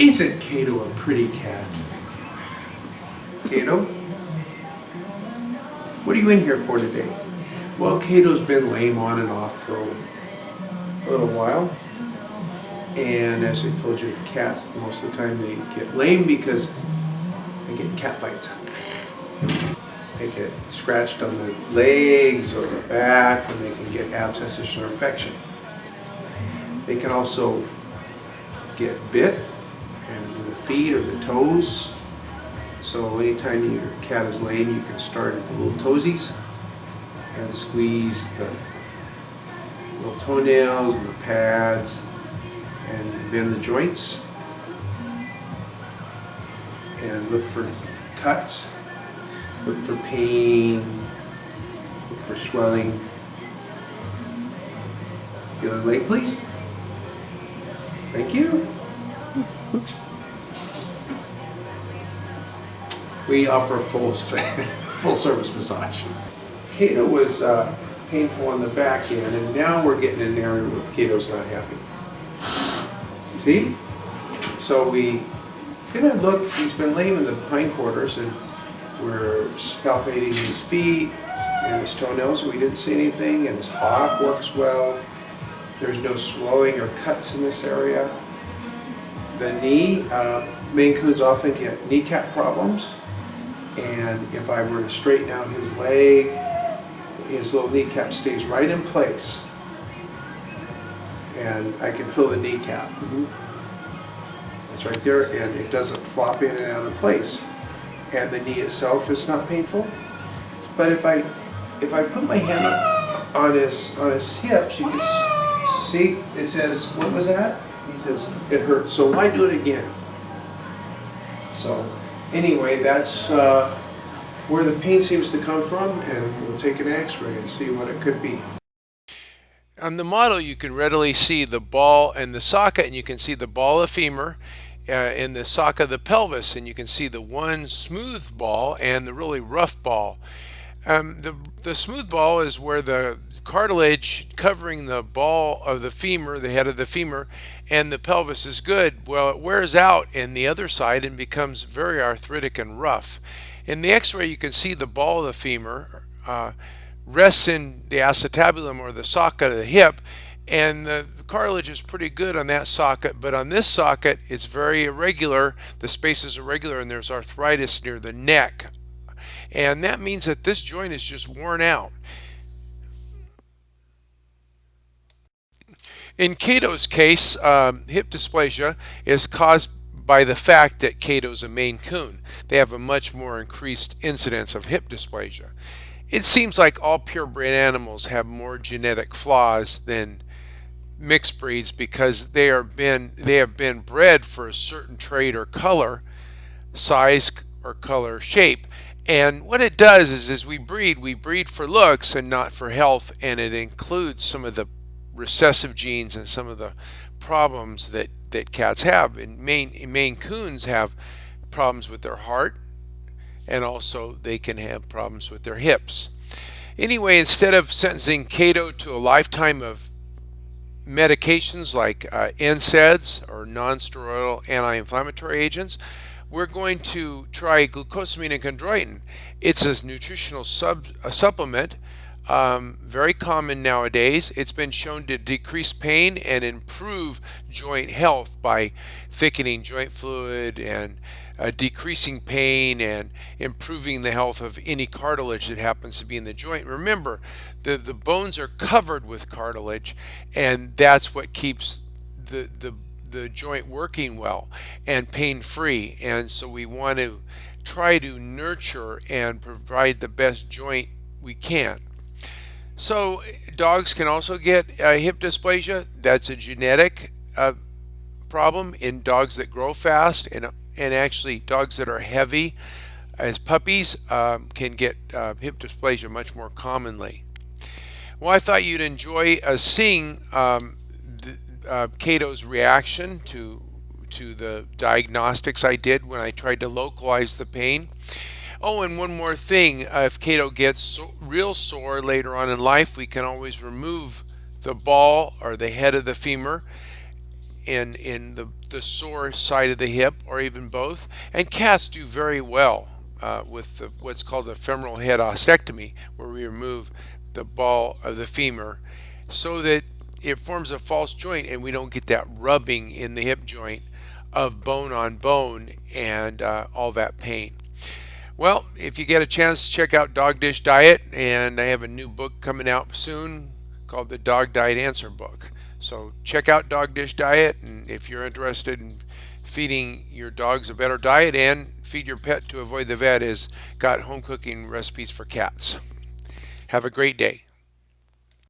Isn't Kato a pretty cat? Kato? What are you in here for today? Well, Kato's been lame on and off for a little while. And as I told you, the cats, most of the time they get lame because they get in cat fights. They get scratched on the legs or the back, and they can get abscesses or infection. They can also get bit and the feet or the toes. So anytime your cat is lame, you can start at the little toesies and squeeze the little toenails and the pads and bend the joints and look for cuts, look for pain, look for swelling. The other leg, please. Thank you. We offer a full service massage. Kato was painful on the back end, and now we're getting in an area where Kato's not happy. You see? So we gonna look. He's been lame in the hindquarters, and we're palpating his feet and his toenails. We didn't see anything, and his hock works well. There's no swelling or cuts in this area. The knee, Maine Coons often get kneecap problems, and if I were to straighten out his leg, his little kneecap stays right in place, and I can feel the kneecap. It's right there, and it doesn't flop in and out of place. And the knee itself is not painful. But if I put my hand on his hips, you can see it says, what was that? He says it hurts. So why do it again? So anyway, that's where the pain seems to come from, and we'll take an X-ray and see what it could be. On the model, you can readily see the ball and the socket, and you can see the ball of femur in the socket of the pelvis, and you can see the one smooth ball and the really rough ball. The smooth ball is where the cartilage covering the ball of the femur, the head of the femur, and the pelvis is good. Well, it wears out in the other side and becomes very arthritic and rough. In the X-ray, you can see the ball of the femur rests in the acetabulum, or the socket of the hip, and the cartilage is pretty good on that socket, but on this socket it's very irregular. The space is irregular, and there's arthritis near the neck, and that means that this joint is just worn out. In Kato's case, hip dysplasia is caused by the fact that Kato's a Maine Coon. They have a much more increased incidence of hip dysplasia. It seems like all purebred animals have more genetic flaws than mixed breeds because they have been bred for a certain trait or color, size or color, shape. And what it does is we breed for looks and not for health, and it includes some of the recessive genes and some of the problems that cats have. And Maine Coons have problems with their heart, and also they can have problems with their hips. Anyway, instead of sentencing Kato to a lifetime of medications like NSAIDs or non-steroidal anti-inflammatory agents, we're going to try glucosamine and chondroitin. It's a nutritional supplement, very common nowadays. It's been shown to decrease pain and improve joint health by thickening joint fluid and decreasing pain and improving the health of any cartilage that happens to be in the joint. Remember, the bones are covered with cartilage, and that's what keeps the joint working well and pain-free. And so we want to try to nurture and provide the best joint we can. So dogs can also get hip dysplasia. That's a genetic problem in dogs that grow fast, and actually dogs that are heavy as puppies can get hip dysplasia much more commonly. Well, I thought you'd enjoy seeing Kato's reaction to the diagnostics I did when I tried to localize the pain. Oh, and one more thing, if Kato gets real sore later on in life, we can always remove the ball or the head of the femur in the sore side of the hip or even both. And cats do very well with what's called the femoral head ostectomy, where we remove the ball of the femur so that it forms a false joint and we don't get that rubbing in the hip joint of bone on bone and all that pain. Well, if you get a chance, check out Dog Dish Diet, and I have a new book coming out soon called the Dog Diet Answer Book. So check out Dog Dish Diet, and if you're interested in feeding your dogs a better diet and feed your pet to avoid the vet, is got home cooking recipes for cats. Have a great day.